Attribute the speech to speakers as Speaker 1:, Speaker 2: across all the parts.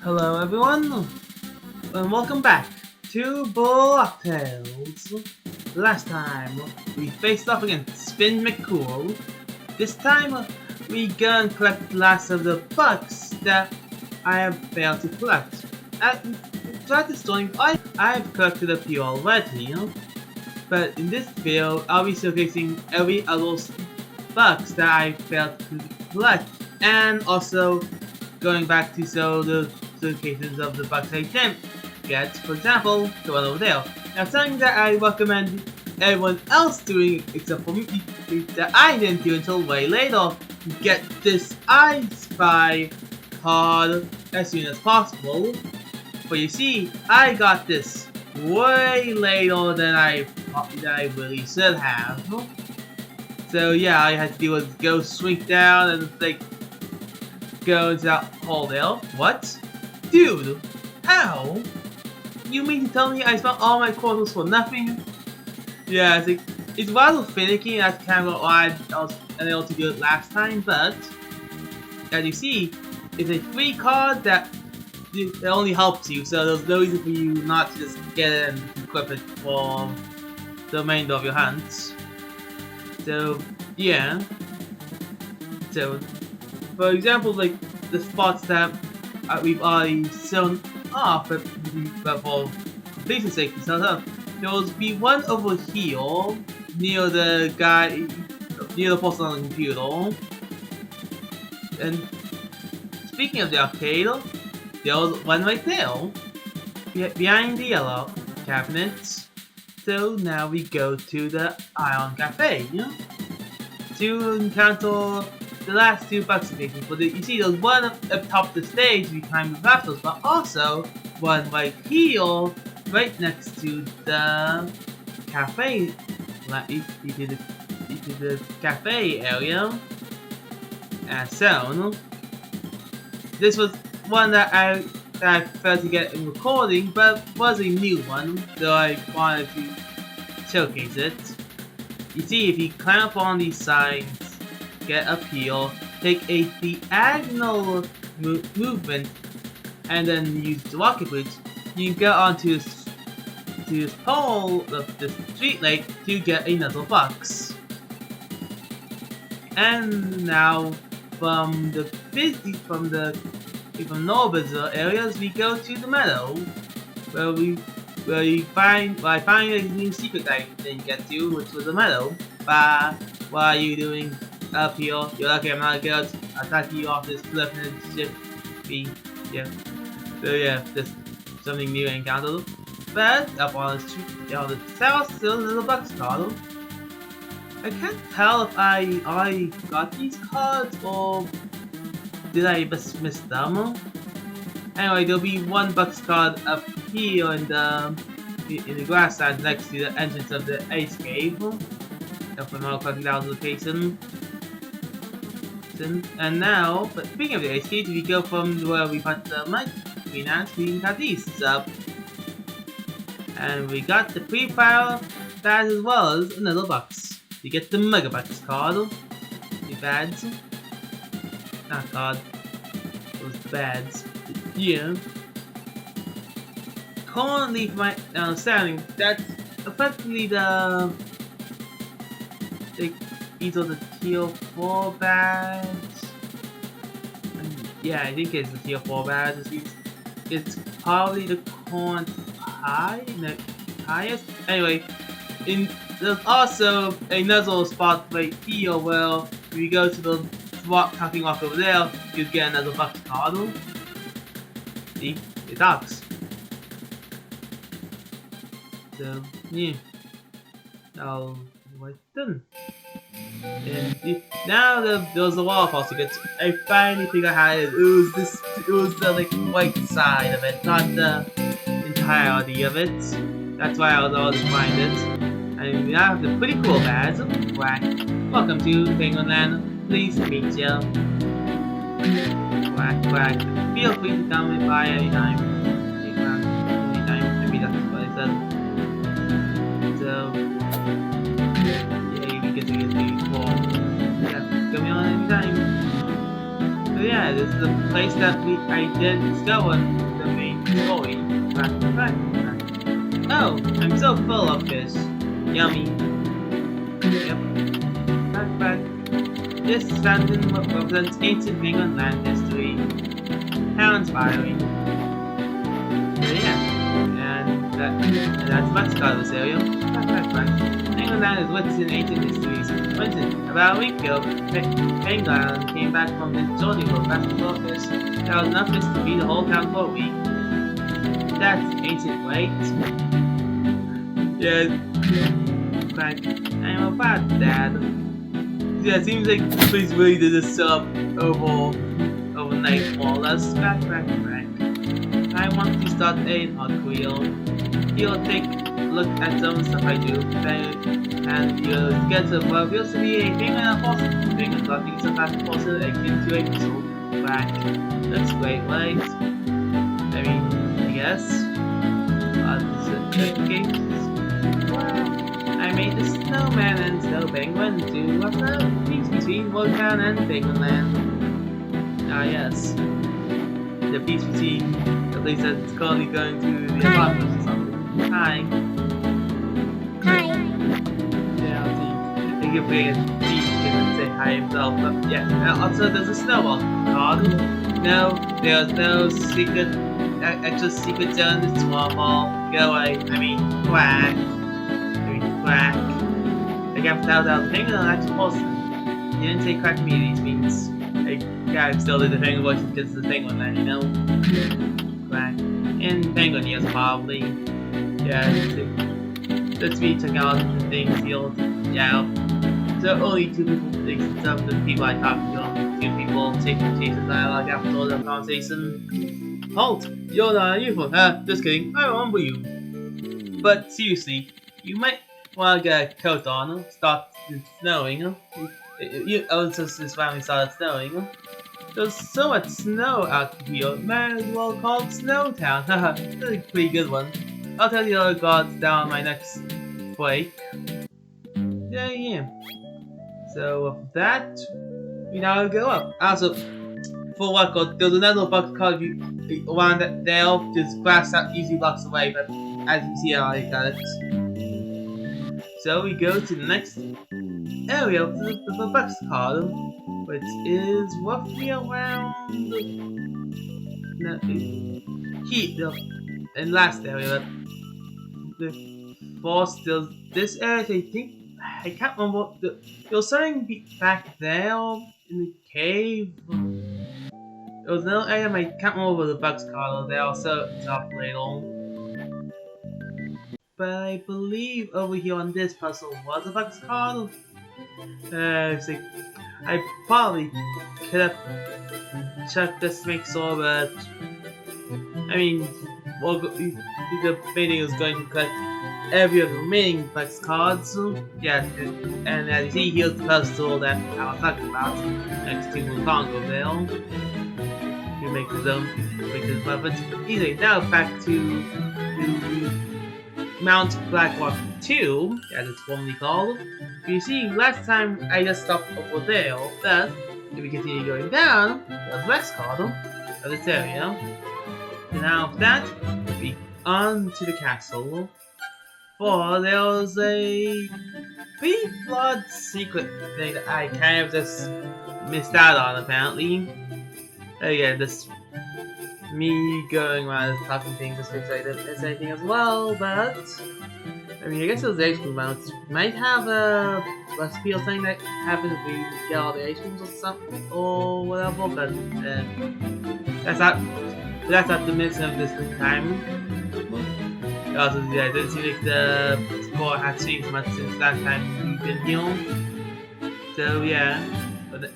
Speaker 1: Hello everyone, and welcome back to Block Tales. Last time, we faced off against Spin McCool. This time, we gonna collect the last of the bucks that I have failed to collect. Throughout the story, I've collected a few already, but in this video, I'll be showcasing every other bucks that I failed to collect, and also going back to show the cases of the bucks I didn't get. For example, the one over there. Now, something that I recommend everyone else doing, except for me, that I didn't do until way later, get this I Spy card as soon as possible. But you see, I got this way later than I really should have. So yeah, all you had to do was go swing down and like go into that hole there. What? Dude, how? You mean to tell me I spent all my quarters for nothing? Yeah, it's rather finicky. That's kind of why I was unable to do it last time, but as you see, it's a free card that it only helps you, so there's no reason for you not to just get it and equip it for the remainder of your hunts. So, yeah. So, for example, like the spots that we've already shown off, but for completion's sake, there will be one over here near the guy, near the person on the computer. And speaking of the arcade, there's one right there, behind the yellow cabinet. So now we go to the Ion Cafe, to encounter the last two bucks locations. But you see, there's one up top of the stage behind the rafters, but also one right here, right next to the cafe, into the cafe area. And so, this was one that I failed to get in recording, but was a new one, so I wanted to showcase it. You see, if you climb up on these signs, get up here, take a diagonal movement, and then use the rocket boots, you can get onto this pole of the street light to get another box. And now, from no visitor areas, we go to the meadow, where I find a new secret I didn't get to, which was a meadow. Bah, what are you doing up here? You're lucky I'm not good. I'll attack you off this cliff and ship. Yeah. So yeah, just something new I encountered. But up on the street, on the south, still a little box card. I can't tell if I got these cards or did I just miss them? Anyway, there'll be one box card up here in the grassland next to the entrance of the ice cave. Up from our collecting down location. And now, but speaking of the ice cave, we go from where we put the mic and we got these up. And we got the pre-file that as well as another box. You get the Mega Box card. The bads. Not card. Those bads. Yeah. Currently, from my understanding, that's effectively either the tier 4 badge. Yeah, I think it's the tier 4 badge. It's probably the current highest. Anyway, there's also another spot right here where we go to the talking rock over there, you get another box card. See? It talks. So, yeah. Now, what's done? And now there's a waterfall secret. I finally figured out how it is. It was the like white side of it, not the entirety of it. That's why I was able to find it. And we now have the pretty cool badge. Quack. Welcome to Penguin Land. Pleased to meet you. Quack, quack. Feel free to come by anytime. Anytime. Maybe that's what I said. So, yeah, you can get to the call. Yeah, come on anytime. So yeah, this is the place that I did discover the main story. Back. Oh, I'm so full of fish. Yummy. Yep. Back. This fountain represents ancient England land history. How inspiring. So yeah, and that's Mexico, this area. Back. England land is rich in ancient histories. For instance, about a week ago, England came back from his journey with basketball fish. There was enough fish to feed the whole town for a week. That's ancient, right? Yeah. But I'm a bad dad. Yeah, it seems like the place really did this up overnight more or less. Back. I want to start a hot wheel. You'll take a look at some stuff I do, and you'll get to what feels to be a thing and a fossil. Thing and nothing so fast fossil into a puzzle. Back. That's great, right? I mean, I guess. I made the snowman and snow penguin to a peace between Volcan and Penguin Land. Ah yes. The peace between the place that's currently going to the apartment or something. Hi. Yeah, I'll see. They give me a beat and say hi himself. But yeah, also there's a snowball card. No, there's no secret extra secret zone in the small ball. Go away. I mean, quack. I can't tell that penguin and actual person. You didn't say crack me, these means. I can't still do the penguin voice because it's the penguin land, you know? Quack. And penguin ears, probably. Yeah, that's me checking out the things healed. Yeah. So only two people, some of the people I talked to, two people taking chases dialogue after all the conversation. Halt! You're not a UFO. Just kidding. I remember you. But seriously, you might want to get a coat on. Start snowing. Since this family started snowing. There's so much snow out here. Might as well call it Snow Town. Haha, that's a pretty good one. I'll tell the other gods down my next break. Yeah. So with that, we now go up. Also, for record, there's another box card around that there, just grass that usually blocks away, but as you see, I got it. So we go to the next area of the box card, which is roughly around here, and last area. The first, there's this area. I think I can't remember. There was something back there in the cave. There was another area I can't remember the box card. They also top later. But I believe over here on this puzzle was a box card. I probably could have checked this to make sure, but I mean, the painting is going to collect every of the remaining box cards. Yeah, and as you see, here's the puzzle that I was talking about next to the Congo Veil. You make his weapons. Anyway, now back to Mount Blackrock 2, as it's formerly called. You see, last time I just stopped over there, but if we continue going down, there's West card of this area. And now after that, we on to the castle. For there's a pretty large secret thing that I kind of just missed out on apparently. Yeah, this me going around talking things just looks like it's anything as well, but I mean I guess those ice cream mounts might have a recipe or something that happens if we get all the ice creams or something or whatever, but that's not the mission of this time. Also, yeah, it doesn't seem like the score has changed much since last time we've been here. So yeah, but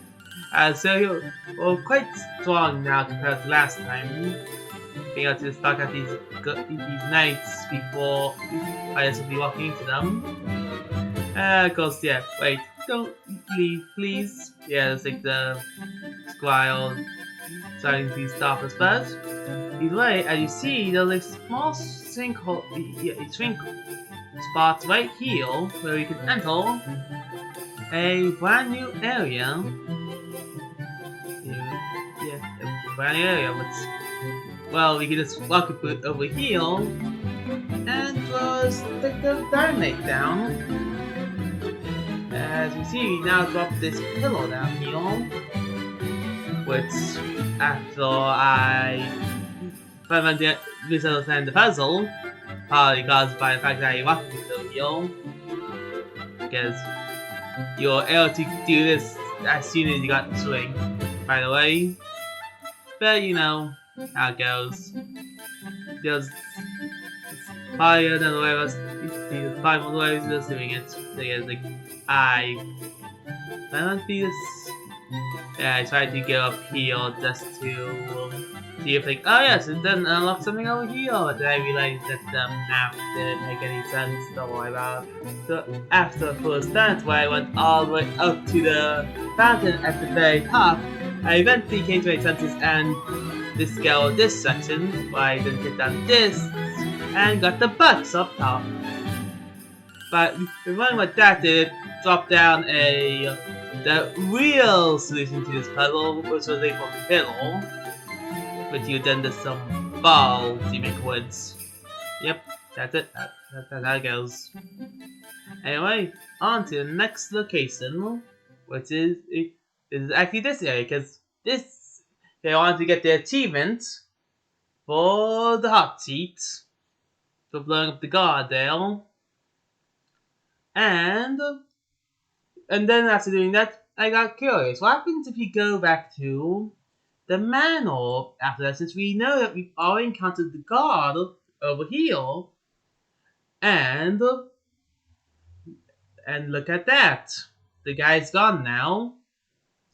Speaker 1: so we're quite strong now compared to last time. Being able to stock out these knights before I just be walking into them. Of course, yeah. Wait, don't leave, please. Yeah, it's like the squire trying to stop us, but either way, as you see, there's a small sinkhole, shrink spot right here where we can enter a brand new area. brand new area, but well, we can just walk a bit over here and just take the dynamite down. As you see, we now drop this pillow down here, which after I finally misunderstand the puzzle, probably caused by the fact that I walked through here, because you're able to do this as soon as you got the swing, by the way. But you know how it goes. There's probably another way of us, there's probably more ways of us doing it. Because like, I don't do this. Yeah, I tried to get up here just to see if like, oh yes, it doesn't unlock something over here, but then I realized that the map didn't make any sense, don't worry about it. So after the first dance where I went all the way up to the fountain at the very top, I eventually came to my senses and discovered this section where I then hit down this and got the Bux up top. But remember what that did, drop down the real solution to this puzzle, which was a pillow, but you then did some balls to make woods. Yep, that's it. That's how it goes. Anyway, on to the next location, which is actually this area, because they wanted to get the achievement for the hot seat for blowing up the guard there, and then after doing that, I got curious. What happens if you go back to the manor after that, since we know that we've already encountered the guard over here, and look at that. The guy's gone now.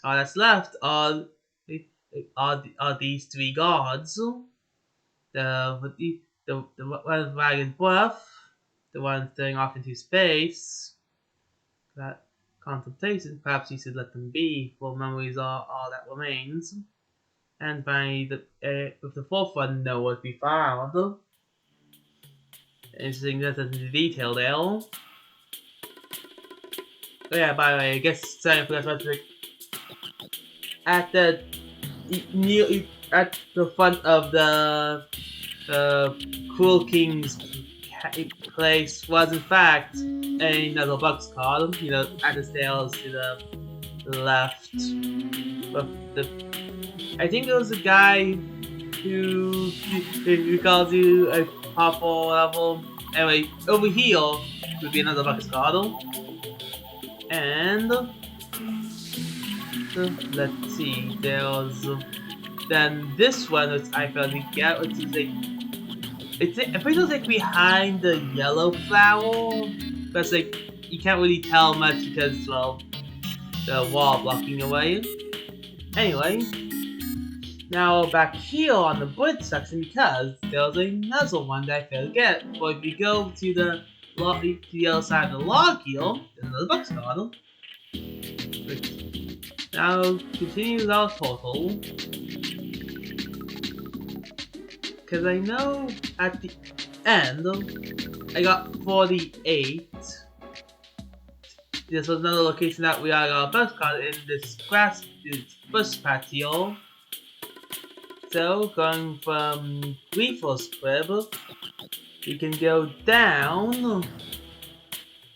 Speaker 1: All that's left are these three guards. The one wagon buff, the one staring off into space. That contemplation, perhaps you should let them be, for memories are all that remains. And by with the fourth one, nowhere to be found. Interesting that into detail there. Oh yeah, by the way, I guess sorry for that, but at the front of the Cruel King's place was in fact another Bux card, you know, at the stairs to the left. But I think it was a guy who calls you a pop or whatever. Anyway, over here would be another Bux card. And let's see, there's then this one which I failed to get, which is like I think it's like behind the yellow flower, but it's like you can't really tell much because, well, the wall blocking away. Anyway, now back here on the wood section, because there's another one that I failed to get. But if you go to the other side of the log here, there's another Bux card. Now continues our total. Because I know at the end, I got 48. This was another location that we got a Bux card in this bush patio. So, going from Griefer's crib, we can go down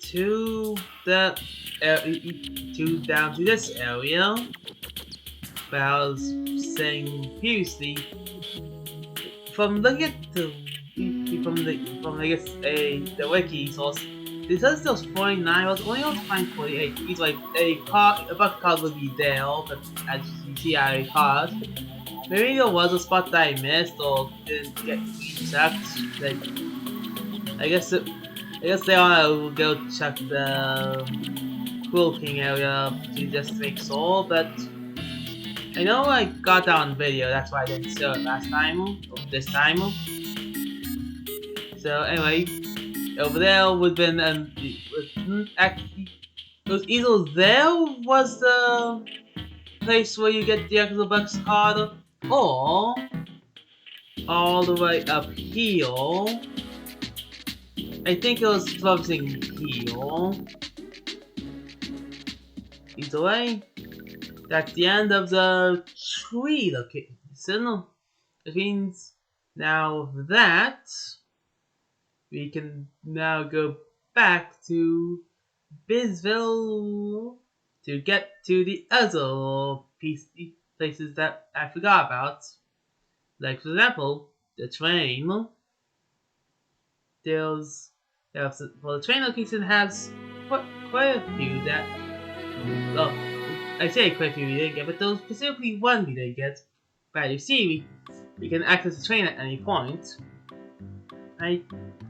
Speaker 1: to the down to this area. But I was saying previously, from looking at from I guess the wiki source, it says there was 49. I was only able to find 48. It's like a Bux card would be there, but as you see, I paused. Maybe there was a spot that I missed or didn't get checked. Like, I guess they wanna go check the Cruel King area to just make sure, but I know I got that on video, that's why I didn't show it last time, or this time. So anyway, over there would have been, actually, it was either there was the place where you get the actual Bux card, or all the way up here. I think it was something here. Either way, that's the end of the tree location. So, which means now that we can now go back to Bizville to get to the other places that I forgot about. Like, for example, the train. Well, the train location has quite a few that, well, I say quite a few we didn't get, but there's specifically one we didn't get. But you see, we can access the train at any point. I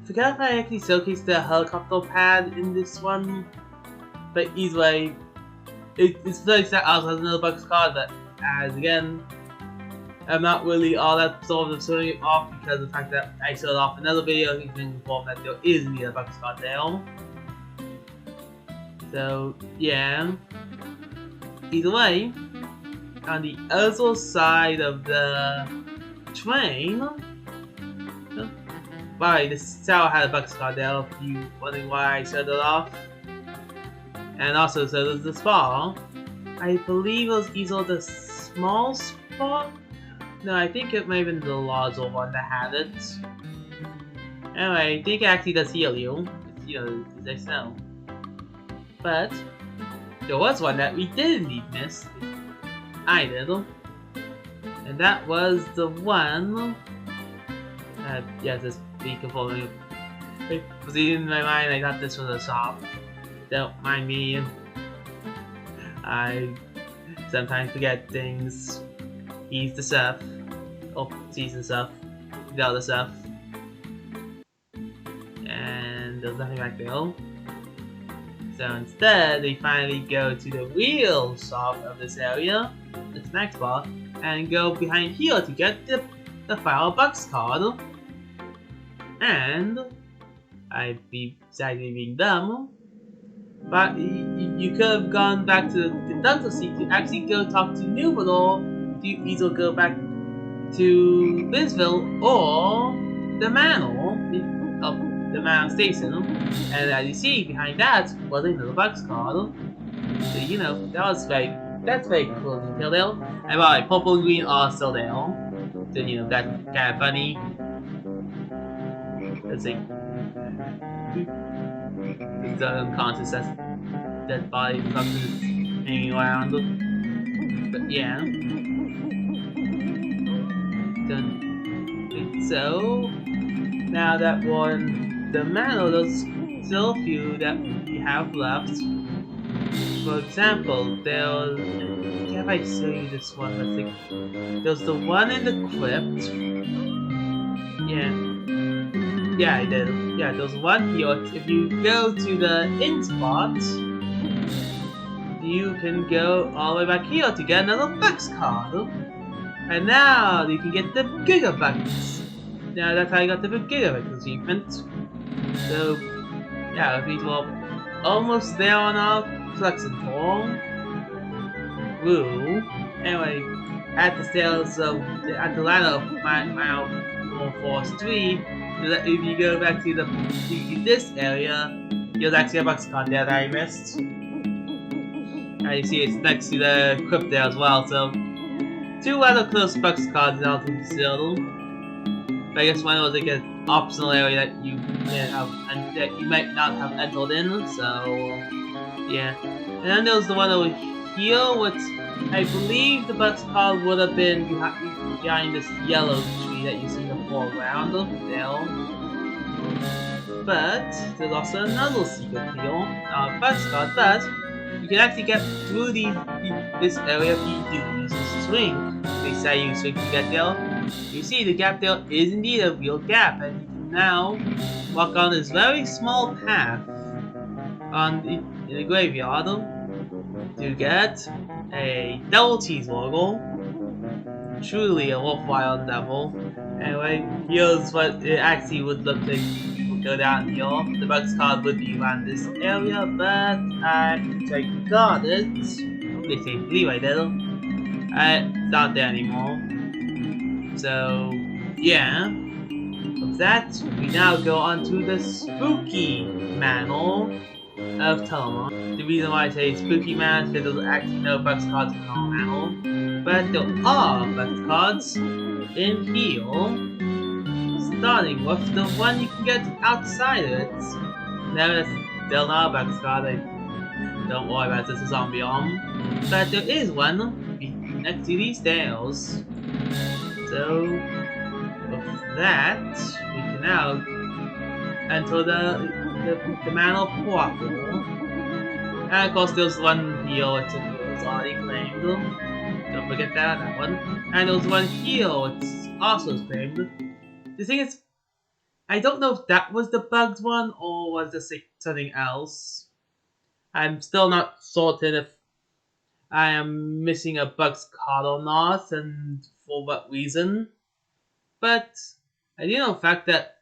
Speaker 1: forgot if I actually showcased the helicopter pad in this one, but either way, it's nice that also has another Bux card, but as again, I'm not really all that sort of showing it off because of the fact that I showed off another video informed that there is indeed a Bux card there. So yeah. Either way, on the other side of the train, why this tower had a Bux card there, if you wondering why I showed it off. And also, so there's the spa. I believe it was either the small spa. No, I think it may have been the larger one that had it. Anyway, I think it actually does heal you. As I know. But there was one that we did indeed miss. I did. And that was the one. Yeah, this beacon for me. It was in my mind, I got this from the shop. Don't mind me. I sometimes forget things. He's the stuff. Oh, sees the stuff. Zelda stuff. And there's nothing back there. So instead, they finally go to the real shop of this area, the snack bar, and go behind here to get the final Bux card. And I'd be sadly being dumb, but you could have gone back to the Conductor seat to actually go talk to Nubador to either go back to Bizville or the Manor of the Manor Station. And as you see, behind that was another Bux card. So that's very cool detail there. And by the way, purple and green are still there. So that's kind of funny. Let's see. It's unconscious, that's dead body hanging around. But yeah. So now that we're in the Manor, there's still a few that we have left. For example, there's... If I show you this one, let's see. There's the one in the crypt. Yeah, I did. Yeah, there's one here. If you go to the inn spot, you can go all the way back here to get another Bux card. And now you can get the Gigabucks. Now that's how I got the Gigabucks achievement. So, yeah, we were almost there on our collection tour. Woo. Anyway, at the stairs of at the ladder of Mile 443, if you go back to this area, there's actually a Bux card there that I missed. And you see it's next to the crypt there as well, so two rather close Bux cards out in the Zelda. But I guess one was like an optional area that you might not have entered in, so yeah. And then there was the one over here, which I believe the Bux card would have been behind this yellow tree that you see in the foreground there. But there's also another secret here, Bux card, but you can actually get through this area if you do use this swing. They say you swing to get there. You see the gap there is indeed a real gap, and you can now walk on this very small path in the graveyard to get a double cheeseburger. Truly a worthwhile endeavor. Anyway, here's what it actually would look like. Go down here. The Bux card would be around this area, but I got it. At least I believe I did. It's not there anymore. So yeah. With that, we now go on to the spooky manor of Terraria. The reason why I say spooky manor is because there's actually no Bux cards in our manor. But there are bug cards in here. Starting with the one you can get outside of it. There is still not a bug card. Don't worry about this, it's on Biome. But there is one next to these stairs. So, with that, we can now enter the Manor Portal. And of course, there's one here which was already claimed. Don't forget that one. And there's one here which also is claimed. The thing is, I don't know if that was the bugs one or was this something else. I'm still not certain if I am missing a bugs card or not, and for what reason. But I do know the fact that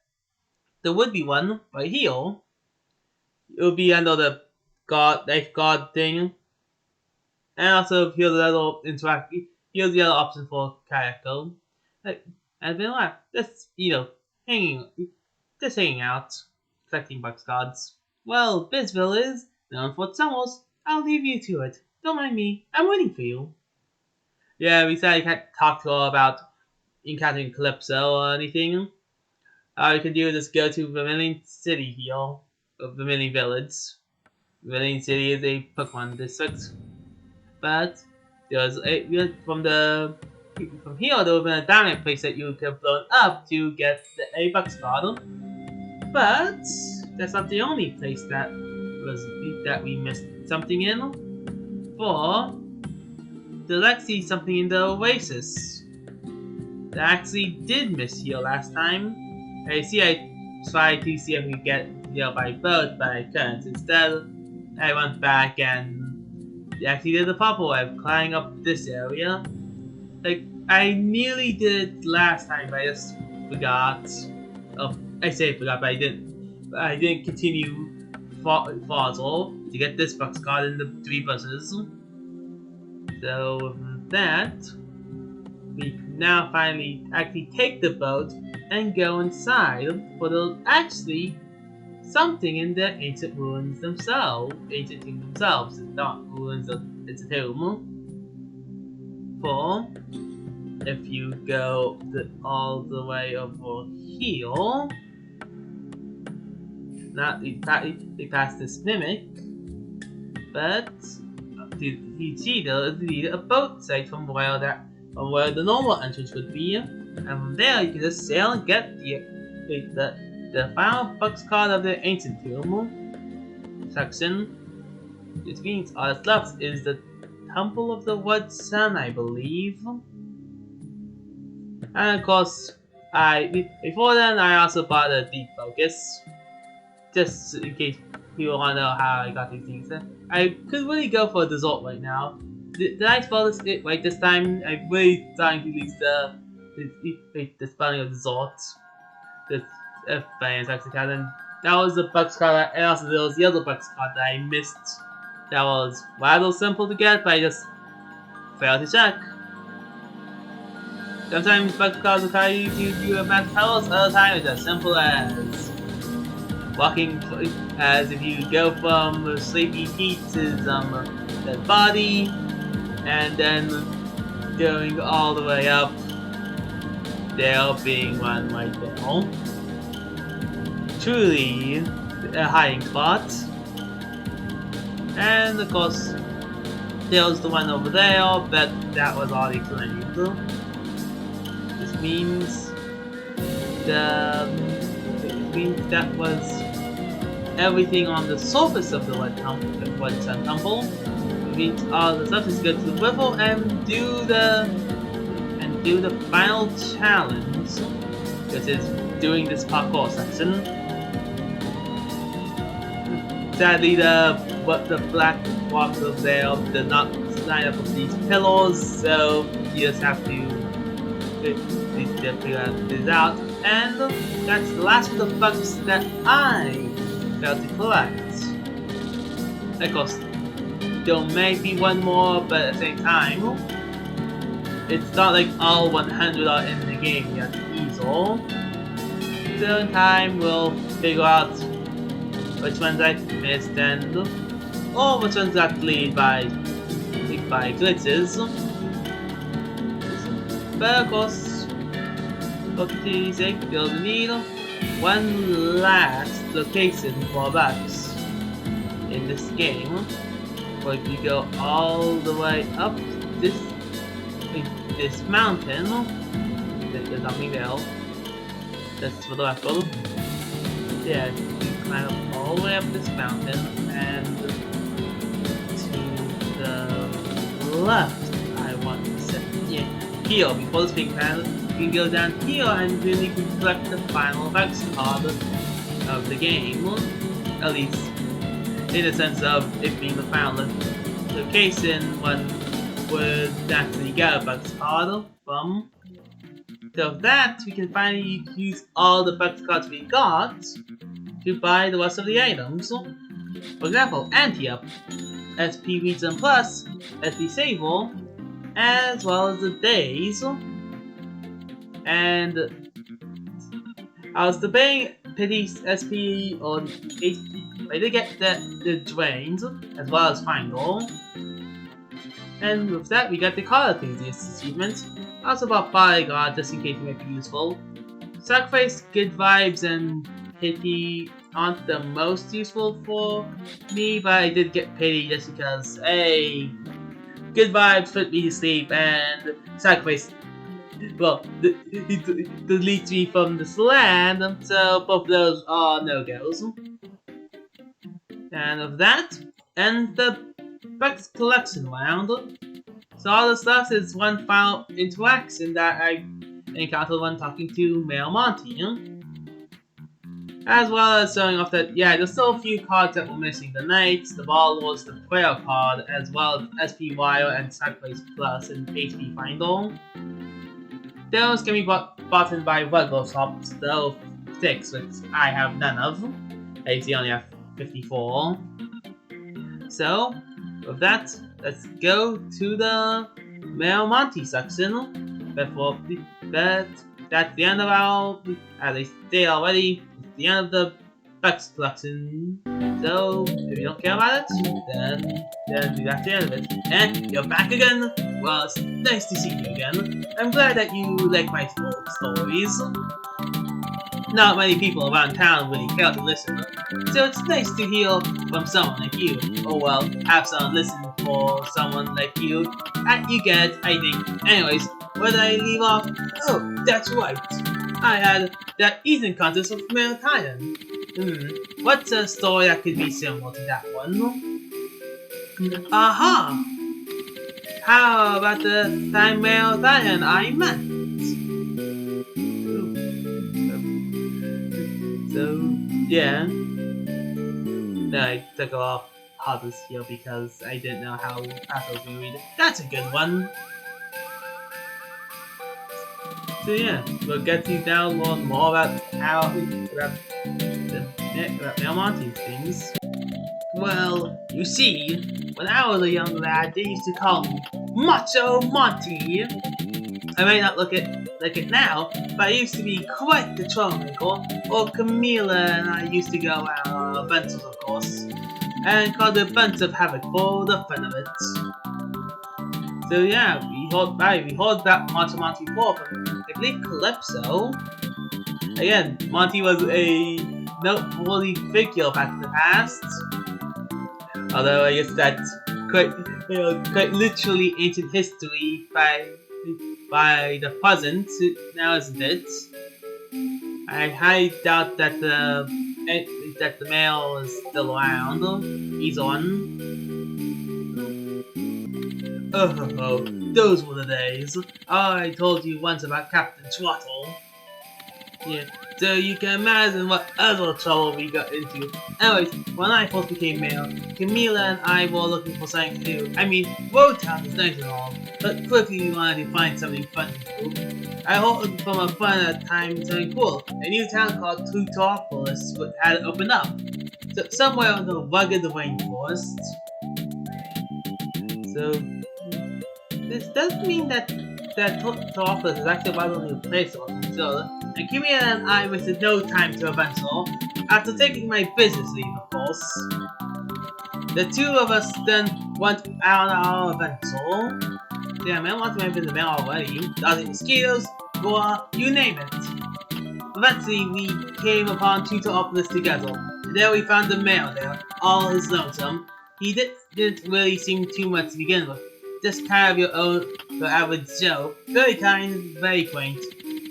Speaker 1: there would be one right here. It would be under the life guard thing. And also here's the other here's the other option for character. Like, I've been like just hanging out, collecting bugs cards. Well, Bisville is known for its summers. I'll leave you to it. Don't mind me. I'm waiting for you. Yeah, we said you can't talk to her about encountering Calypso or anything. All you can do is just go to Vermilion City here, or Vermilion Village. Vermilion City is a Pokemon district, but there's from here there would have been a dynamic place that you could have blown up to get the A-Bucks card. But that's not the only place that we missed something in. For there's actually something in the Oasis that I actually did miss here last time. I tried to see if we could get here by boat, but I couldn't. Instead, I went back and actually did the proper way of climbing up this area. Like, I nearly did it last time, but I just forgot. I say forgot, but I didn't continue further to get this box card in the 3 buses. So with that, we can now finally actually take the boat and go inside, for there's actually something in the ancient ruins themselves. Ancient tomb themselves. It's not ruins, it's a tomb. For if you go all the way over here, not past this mimic, but you see there is a boat site from where the normal entrance would be, and from there you can just sail and get the final box card of the ancient tomb section. Which means all that's left is the Temple of the Wood Sun, I believe. And of course, before then I also bought a Deep Focus, just in case people want to know how I got these things. I could really go for a dessert right now. Did I spell this right this time? I'm really starting to use the spelling of dessert. This and that was the Bucks card, and also there was the other Bucks card that I missed. That was rather simple to get, but I just failed to check. Sometimes Bucks cards require you to do a math tells, other times it's as simple as walking, as if you go from Sleepy Pete to dead body, and then going all the way up, there being one right there. Truly a hiding spot. And of course, there's the one over there, but that was already claimed. This means that was everything on the surface of the Red Sun Temple. It means all the stuff is go to the river and do the final challenge, which is doing this parkour section. Sadly, the black blocks over there did not line up with these pillars, so you just have to figure this out. And that's the last of the bugs that I failed to collect. Of course, there may be one more, but at the same time, it's not like all 100 are in the game yet either. So in time, we'll figure out which ones I missed or which ones got lead by glitches. But of course, for continuity's sake, we'll need one last location for Bux in this game. But if you go all the way up this mountain, there's nothing there. That's for the left one. Yeah, you climb up all the way up this mountain, and to the left, I want to set here before this big panel. You can go down here and really collect the final Bux card of the game, at least in the sense of it being the final location one would actually get a Bux card from. So that we can finally use all the Bux cards we got to buy the rest of the items. For example, Anti-Up, SP Reason Plus, SP Sable, as well as the Days. And I was debating Pity SP or HP. I did get the Drains, as well as Final. And with that, we got the Card Enthusiast achievement. Also bought Bodyguard just in case it might be useful. Sacrifice, Good Vibes, and Pity aren't the most useful for me, but I did get Pity just because, hey, Good Vibes put me to sleep, and Sacrifice, well, it deletes me from this land, so both of those are no-goes. And of that, and the Bux collection round. So all the stuff is one final interaction that I encountered when talking to Male Monty. As well as showing off that, yeah, there's still a few cards that were missing. The Knights, the Ballers, the Prayer card, as well as SP Wire and Sacrifice Plus and HP Finder. Those can be bought in by regular shops, though 6, which I have none of. I usually only have 54. So, with that, let's go to the Male Monty section. Before that's the end of our, as I stated already, it's the end of the Bux collection. So, if you don't care about it, then that's the end of it. And you're back again. Well, it's nice to see you again. I'm glad that you like my stories. Not many people around town really care to listen, so it's nice to hear from someone like you. Or well, have someone listen for someone like you. You get it, I think. Anyways, where did I leave off? Oh, that's right. I had that eating contest with Male Titan. What's a story that could be similar to that one? Aha! How about the time Male Titan I met? So, yeah. I took off others here because I didn't know how fast I was going to read it. That's a good one. So yeah, we'll get to now learn more about Male Monty's things. Well, you see, when I was a young lad, they used to call me Macho Monty. I may not look like it now, but I used to be quite the troublemaker. Or Camila and I used to go out on adventures, of course, and cause a bunch of havoc for the fun of it. So yeah, we heard that Macho Monty 4 from I believe Calypso. Again, Monty was a noteworthy figure back in the past. Although I guess that's quite literally ancient history by the present now, isn't it? I highly doubt that the male is still around. He's on. Oh, those were the days. I told you once about Captain Twaddle. Yeah, so you can imagine what other trouble we got into. Anyways, when I first became male, Camila and I were looking for something to do. I mean, Road Town is nice and all, but quickly we wanted to find something fun to do. I heard from a friend at the time something cool. A new town called Plutopolis had opened up. So somewhere in the rugged rainforest. So this doesn't mean that Plutopolis is actually a rather new place or something. So, and Camila and I wasted no time to adventure, after taking my business leave, of course. The two of us then went on our adventure. Yeah, mailbox might have been the mail already. Dodging mosquitoes, gore, you name it. Eventually, we came upon Tutor Opulus together. And there we found the mail there, all his lonesome. He didn't really seem too much to begin with. Just kind of your average Joe. Very kind, very quaint.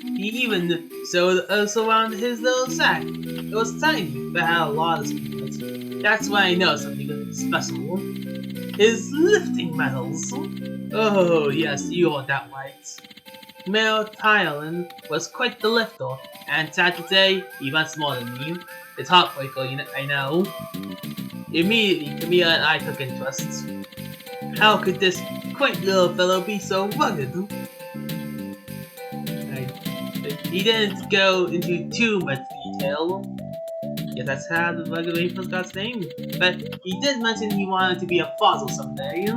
Speaker 1: He even sewed us around his little sack. It was tiny, but had a lot of speed. That's why I know something special. His lifting medals. Oh, yes, you heard that right. Male Thailand was quite the lifter, and sad to say, he runs more than me. It's heartbreaking, I know. Immediately, Camilla and I took interest. How could this quaint little fellow be so rugged? He didn't go into too much detail. Yes, that's how the rugged Rapist got his name. But he did mention he wanted to be a fossil someday.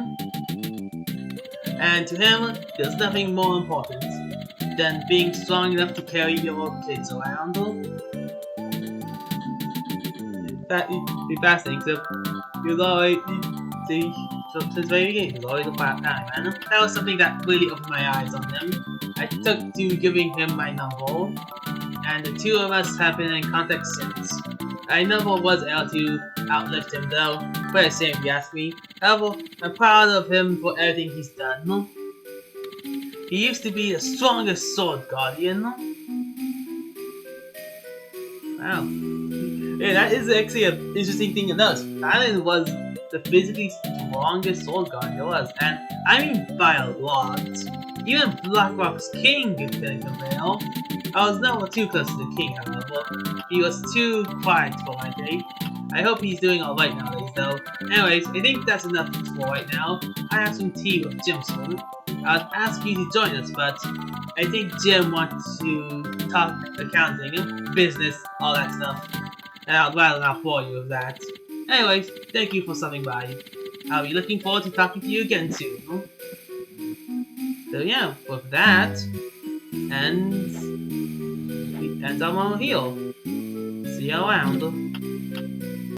Speaker 1: And to him, there's nothing more important than being strong enough to carry your kids around. That would be fascinating, so you're always, since the very beginning, he's always a fat guy, man. That was something that really opened my eyes on him. I took to giving him my number, and the two of us have been in contact since. I never was able to outlift him though, quite a shame if you ask me. However, I'm proud of him for everything he's done. He used to be the strongest sword guardian. Wow. Yeah, that is actually an interesting thing to note. Alan was the physically strongest sword guardian there was, and I mean by a lot. Even Blackrock's king couldn't compare. I was never too close to the king, however. He was too quiet for my taste. I hope he's doing alright nowadays, though. Anyways, I think that's enough for right now. I have some tea with Jim soon. I'd ask you to join us, but I think Jim wants to talk accounting, business, all that stuff. And I'd rather not bore you with that. Anyways, thank you for stopping by. I'll be looking forward to talking to you again soon. So yeah, with that, and our here. See you around.